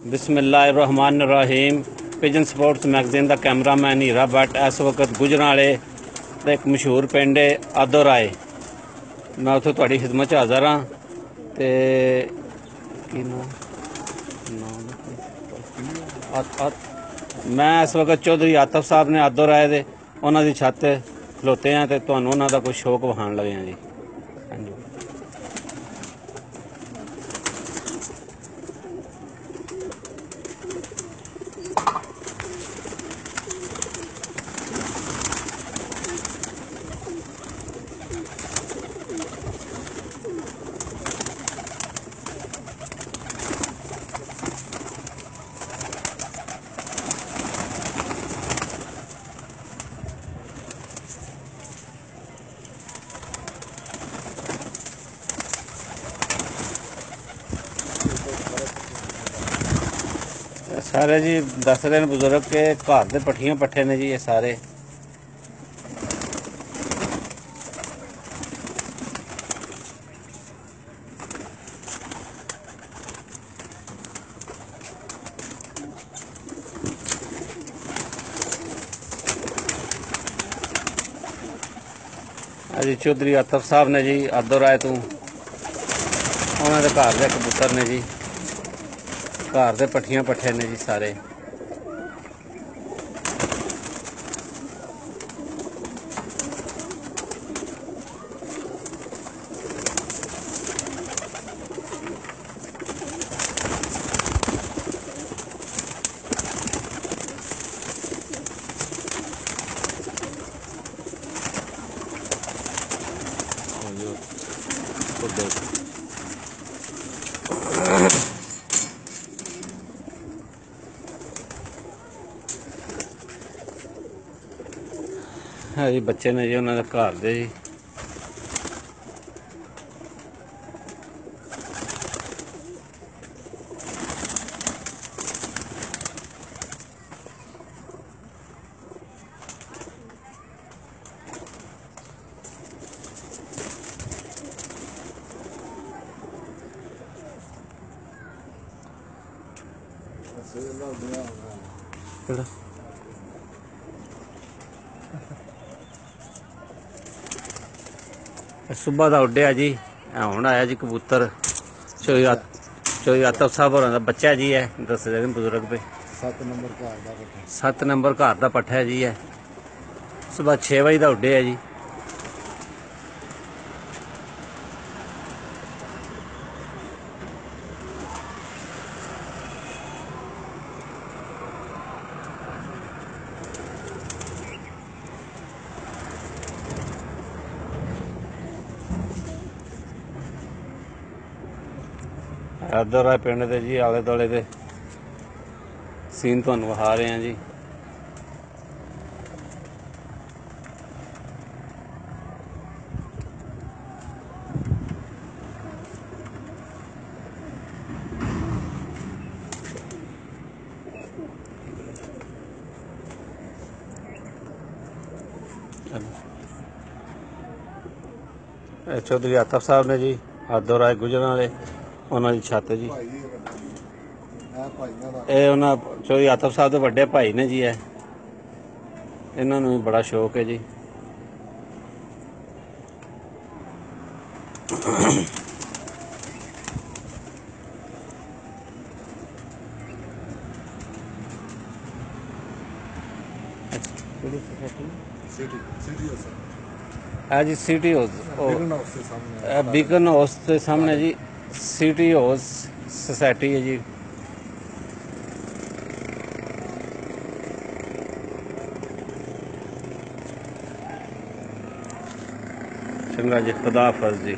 बिस्मिल्लाहिर्रहमानिर्रहीम। Pigeon sports magazine का cameraman हीरा भट्ट इस वक्त गुजरांवाले का एक मशहूर पिंड है आदोराए। मैं उत्थे तुहाडी खिदमत हाज़र हाँ। ते मैं इस वक्त चौधरी आतिफ साहब ने आदोराए दे उन्हां दी छत खलोते हैं तो तुहानूं उन्हां दा कुछ शौक विखाण लगे हैं जी। हाँ जी। सारे जी दस रहे हैं बुजुर्ग के घर के पट्ठियां पट्ठे ने जी ये सारे। जी चौधरी आतिफ साहब ने जी आदोराए तू उन्होंने घर के कबूतर ने जी, घर के पट्ठियां पट्ठे ने जी सारे। हाँ जी बच्चे ने जी उन्होंने घर दे जी। सुबह का उड्या जी, हुण आया जी कबूतर। चौधरी आतिफ साहब होरां दा बच्चा जी है, दस जगह बुजुर्ग पे 7 नंबर घर का पट्ठा है जी है। सुबह 6 बजे का उड्या जी। आदोराए पिंड के जी आले दुआले के सीन तुहानूं विखा रहे हैं जी। चौधरी आतिफ साहब ने जी आदोराए गुजरांवाले उन्होंने छत जी। ये उन्होंने चौधरी आतिफ साहब के बड़े भाई ने जी है, इन्होंने भी बड़ा शौक है जी। जी सिटी हाउस बीकन हाउस के सामने जी सिटी हाउस सोसाइटी है जी। चंगा जी, खुदा हाफिज़ जी।